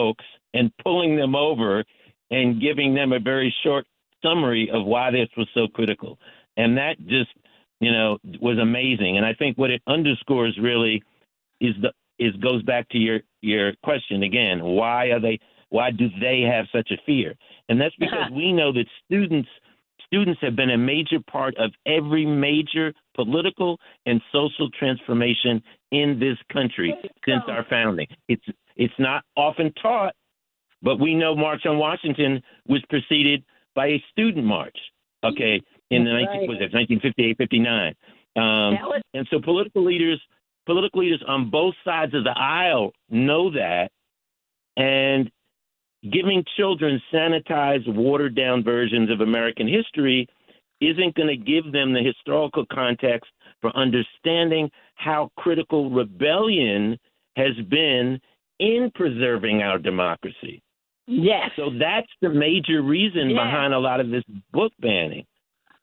folks and pulling them over and giving them a very short summary of why this was so critical. And that just, was amazing. And I think what it underscores really goes back to your question again. Why do they have such a fear? And that's because we know that students have been a major part of every major political and social transformation in this country since our founding. It's not often taught, but we know March on Washington was preceded by a student march, okay, in the 1958, 59. And so political leaders on both sides of the aisle know that, and giving children sanitized, watered-down versions of American history isn't going to give them the historical context for understanding how critical rebellion has been in preserving our democracy. Yes. So that's the major reason behind a lot of this book banning.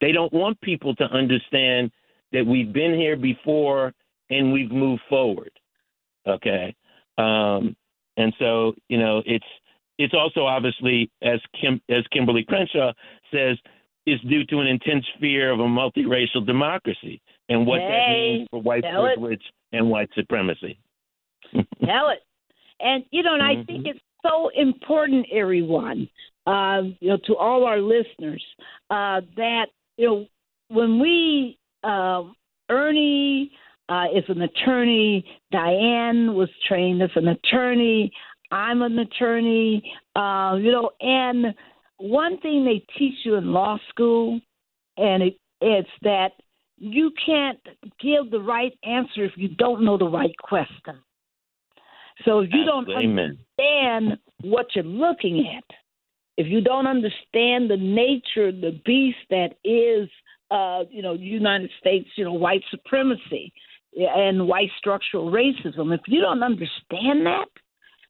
They don't want people to understand that we've been here before and we've moved forward. Okay. And so, it's also obviously, as Kimberly Crenshaw says, is due to an intense fear of a multiracial democracy and what that means for white privilege and white supremacy. Tell it. And, and I think it's so important, everyone, to all our listeners, that, when we, Ernie is an attorney, Dianne was trained as an attorney, I'm an attorney, and one thing they teach you in law school, and it's that you can't give the right answer if you don't know the right question. So if you don't understand what you're looking at, if you don't understand the nature, the beast that is, United States, white supremacy and white structural racism, if you don't understand that,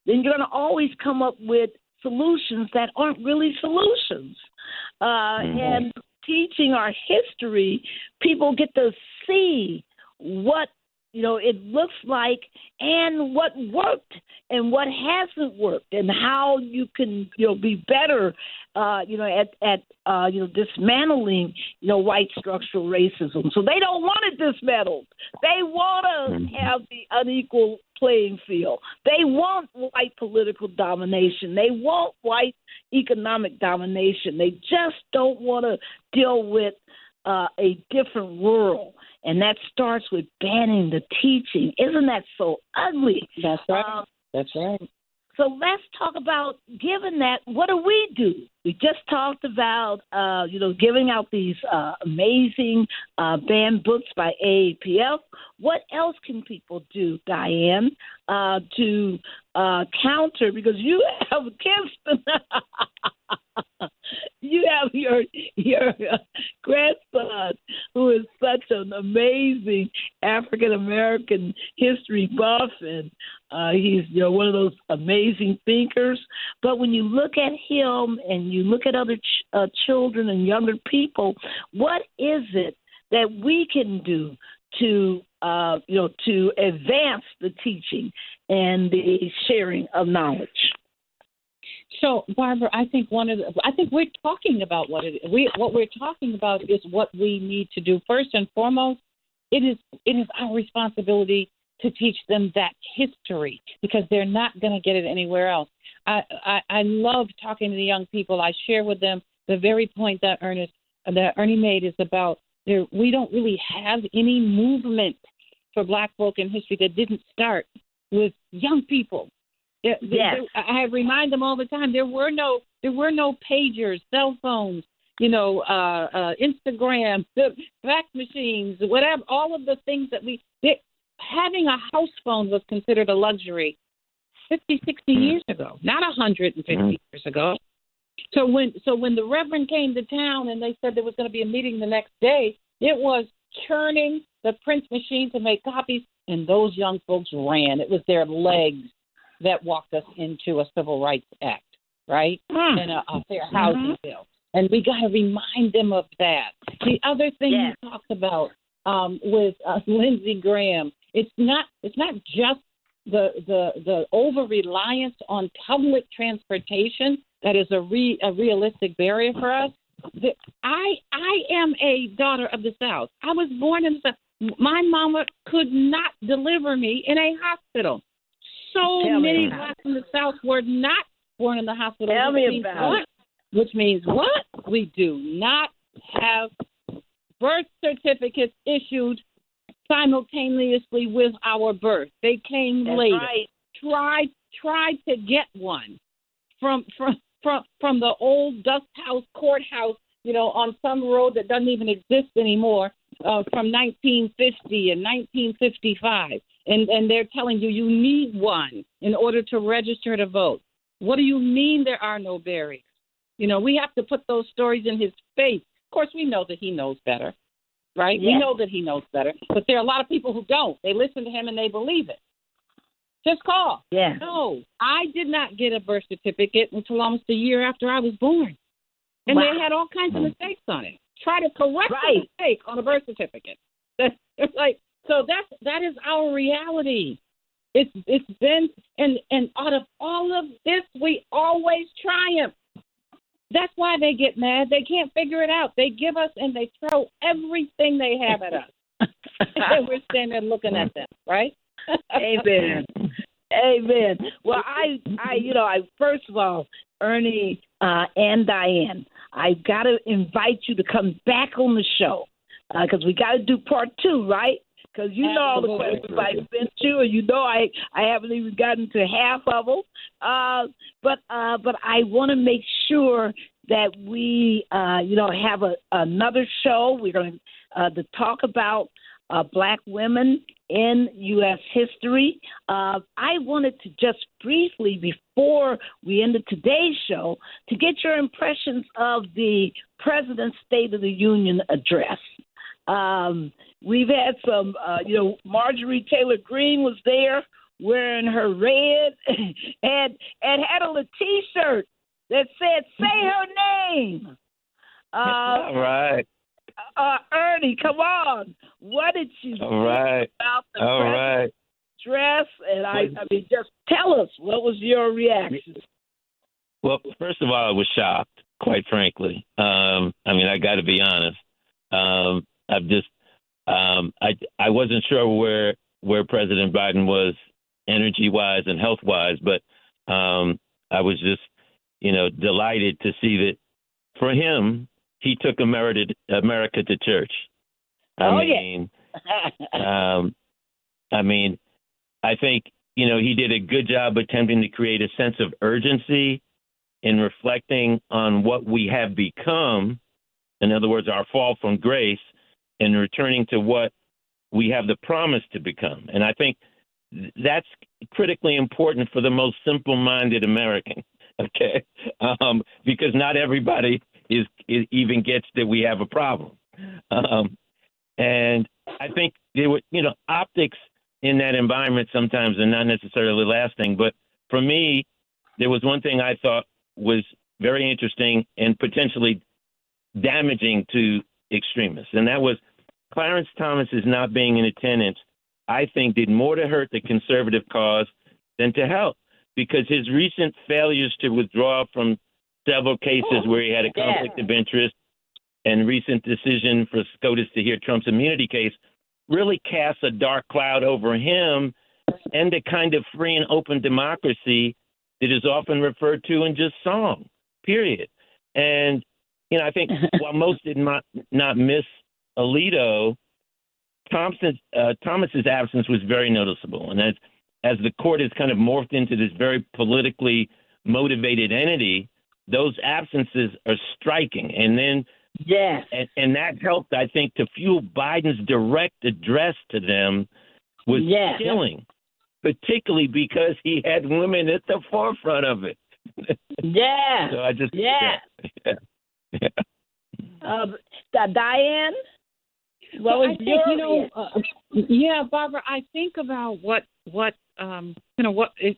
then you're going to always come up with solutions that aren't really solutions. And teaching our history, people get to see what, it looks like and what worked and what hasn't worked and how you can, be better, at dismantling, white structural racism. So they don't want it dismantled. They want to have the unequal playing field. They want white political domination. They want white economic domination. They just don't want to deal with a different world. And that starts with banning the teaching. Isn't that so ugly? That's right. That's right. So let's talk about, given that, what do we do? We just talked about, giving out these amazing banned books by AAPF. What else can people do, Dianne, to counter? Because you have kids. You have your grandson, who is such an amazing African-American history buff, and he's one of those amazing thinkers. But when you look at him and you look at other children and younger people, what is it that we can do to advance the teaching and the sharing of knowledge? So, Barbara, I think we're talking about what we're talking about is what we need to do. First and foremost, it is our responsibility to teach them that history, because they're not going to get it anywhere else. I love talking to the young people. I share with them the very point that Ernie made is about we don't really have any movement for Black folk in history that didn't start with young people. Yes. I remind them all the time there were no pagers, cell phones, Instagram, fax machines, whatever. All of the things that having a house phone was considered a luxury 50, 60 years ago, not 150 years ago. So when the Reverend came to town and they said there was going to be a meeting the next day, it was churning the print machine to make copies, and those young folks ran. It was their legs that walked us into a Civil Rights Act, right, and a fair housing bill. And we got to remind them of that. The other thing you talked about with Lindsey Graham, it's not just the over reliance on public transportation that is a realistic barrier for us. I am a daughter of the South. I was born in the South. My mama could not deliver me in a hospital. So many blacks in the South were not born in the hospital. Tell me about it. Which means what? We do not have birth certificates issued simultaneously with our birth. They came later. Right. Tried to get one from the old dust house courthouse, on some road that doesn't even exist anymore, from 1950 and 1955. And they're telling you need one in order to register to vote. What do you mean there are no barriers? We have to put those stories in his face. Of course, we know that he knows better, right? Yes. We know that he knows better. But there are a lot of people who don't. They listen to him and they believe it. Just call. Yeah. No, I did not get a birth certificate until almost a year after I was born. And they had all kinds of mistakes on it. Try to correct the mistake on a birth certificate. That is our reality. It's been, and out of all of this, we always triumph. That's why they get mad. They can't figure it out. They give us and they throw everything they have at us. And we're standing there looking at them, right? Amen. Amen. Well, I first of all, Ernie and Dianne, I've got to invite you to come back on the show because we got to do part 2, right? Because know all the questions I've been to, and I haven't even gotten to half of them. But I want to make sure that we have another show. We're going to talk about Black women in U.S. history. I wanted to just briefly, before we ended today's show, to get your impressions of the President's State of the Union address. We've had some, Marjorie Taylor Greene was there wearing her red and had on a T-shirt that said, "Say her name." All right. Ernie, come on. What did you think about the President's address? And I mean, just tell us, what was your reaction? Well, first of all, I was shocked, quite frankly. I got to be honest. I wasn't sure where President Biden was energy-wise and health-wise, but I was just, delighted to see that for him, he took America to church. I think, he did a good job attempting to create a sense of urgency in reflecting on what we have become. In other words, our fall from grace, and returning to what we have the promise to become. And I think that's critically important for the most simple-minded American, okay? Because not everybody is even gets that we have a problem. And I think there were, optics in that environment sometimes are not necessarily lasting. But for me, there was one thing I thought was very interesting and potentially damaging to extremists, and that was Clarence Thomas's not being in attendance, I think, did more to hurt the conservative cause than to help, because his recent failures to withdraw from several cases where he had a conflict of interest and recent decision for SCOTUS to hear Trump's immunity case really casts a dark cloud over him and the kind of free and open democracy that is often referred to in just song, period. And, I think while most did not miss Alito, Thomas's absence was very noticeable. And as the court has kind of morphed into this very politically motivated entity, those absences are striking. And then, and that helped, I think, to fuel Biden's direct address to them was chilling, particularly because he had women at the forefront of it. So I just, Dianne, what was your Barbara, I think about what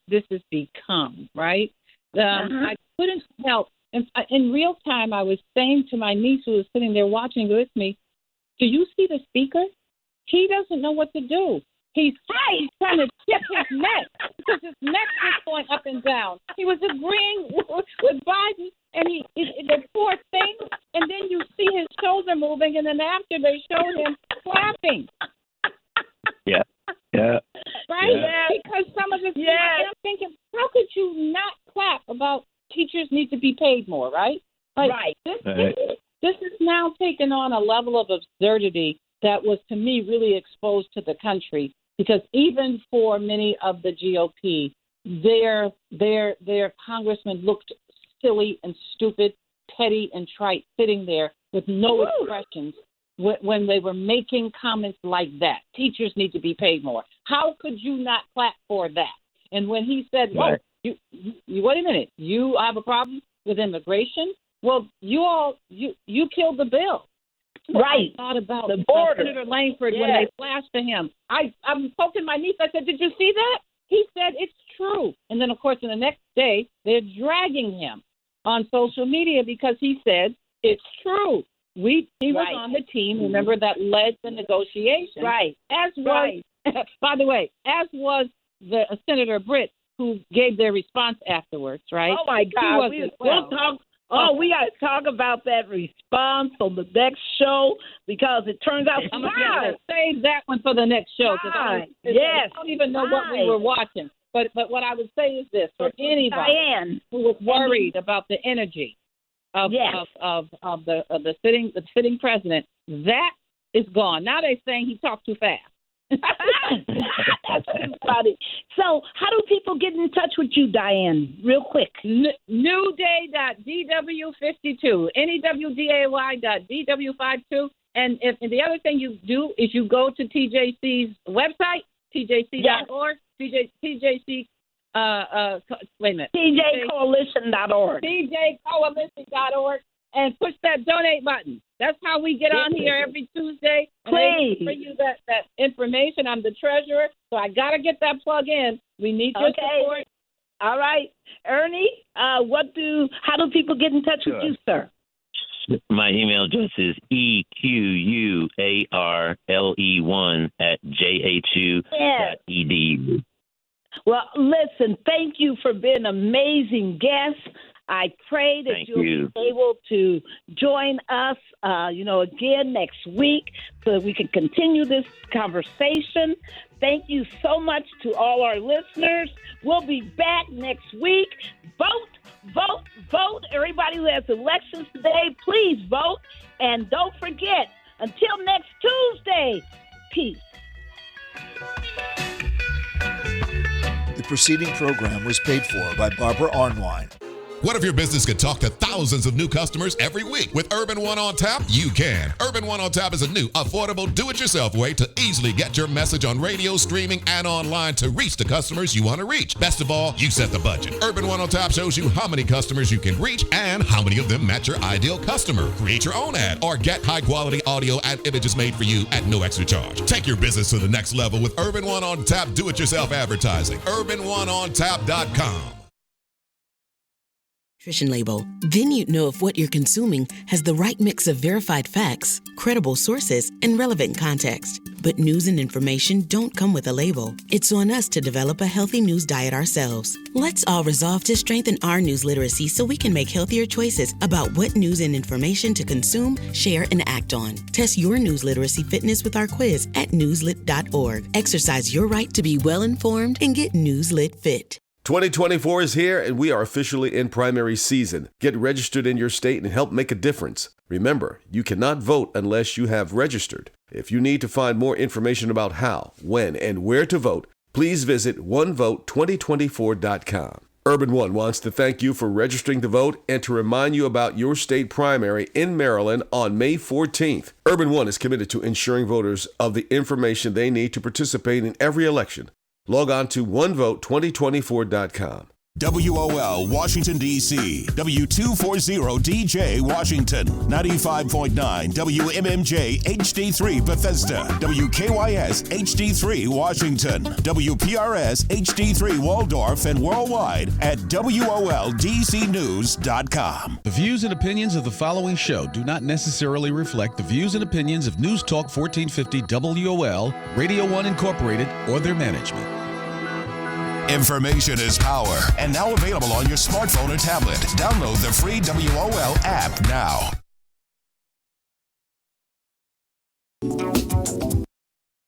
this has become, right? I couldn't help. In real time, I was saying to my niece who was sitting there watching with me, "Do you see the speaker? He doesn't know what to do. He's trying to tip his neck because his neck was going up and down. He was agreeing with Biden, and the poor thing. And then you see his shoulder moving, and then after they showed him clapping. Yeah. Right? Yeah. Because some of this, I'm thinking, how could you not clap about teachers need to be paid more, right? Like, right. This is now taken on a level of absurdity that was, to me, really exposed to the country. Because even for many of the GOP, their congressmen looked silly and stupid, petty and trite, sitting there with no expressions when they were making comments like that. Teachers need to be paid more. How could you not clap for that? And when he said, "Well, you wait a minute, you have a problem with immigration? Well, you killed the bill." Right. I thought about the border. Senator Langford when they flashed to him. I'm poking my niece. I said, "Did you see that?" He said, "It's true." And then, of course, in the next day, they're dragging him on social media because he said, "It's true." He was on the team, remember, that led the negotiation. Right. By the way, as was the Senator Britt, who gave their response afterwards, right? Oh, my God. We'll talk. We got to talk about that response on the next show because it turns out I'm going to save that one for the next show. I don't even know what we were watching. But what I would say is this: for anybody Dianne, who was worried about the energy of the sitting president, that is gone. Now they're saying he talked too fast. That's too funny. So, how do people get in touch with you, Dianne? Real quick. Newday.dw52, NEWDAY.dw52, and the other thing you do is you go to TJC's website, tjc.org, TJC. Wait a minute. TJCoalition.org. TJCoalition.org, and push that donate button. That's how we get on here every Tuesday. Please. And bring you that information. I'm the treasurer, so I got to get that plug in. We need your support. All right. Ernie, how do people get in touch with you, sir? My email address is equarle1@jhu.edu. Well, listen, thank you for being an amazing guest. I pray that you'll be able to join us, again next week so that we can continue this conversation. Thank you so much to all our listeners. We'll be back next week. Vote, vote, vote. Everybody who has elections today, please vote. And don't forget, until next Tuesday, peace. The preceding program was paid for by Barbara Arnwine. What if your business could talk to thousands of new customers every week? With Urban One on Tap, you can. Urban One on Tap is a new, affordable, do-it-yourself way to easily get your message on radio, streaming, and online to reach the customers you want to reach. Best of all, you set the budget. Urban One on Tap shows you how many customers you can reach and how many of them match your ideal customer. Create your own ad or get high-quality audio and images made for you at no extra charge. Take your business to the next level with Urban One on Tap do-it-yourself advertising. UrbanOneOnTap.com. Nutrition label. Then you'd know if what you're consuming has the right mix of verified facts, credible sources, and relevant context. But news and information don't come with a label. It's on us to develop a healthy news diet ourselves. Let's all resolve to strengthen our news literacy so we can make healthier choices about what news and information to consume, share, and act on. Test your news literacy fitness with our quiz at newslit.org. Exercise your right to be well-informed and get Newslit fit. 2024 is here, and we are officially in primary season. Get registered in your state and help make a difference. Remember, you cannot vote unless you have registered. If you need to find more information about how, when, and where to vote, please visit onevote2024.com. Urban One wants to thank you for registering to vote and to remind you about your state primary in Maryland on May 14th. Urban One is committed to ensuring voters of the information they need to participate in every election. Log on to onevote2024.com. WOL Washington, D.C. W240DJ Washington. 95.9 WMMJ HD3 Bethesda. WKYS HD3 Washington. WPRS HD3 Waldorf and worldwide at WOLDCnews.com. The views and opinions of the following show do not necessarily reflect the views and opinions of News Talk 1450 WOL, Radio 1 Incorporated, or their management. Information is power, and now available on your smartphone or tablet. Download the free WOL app now.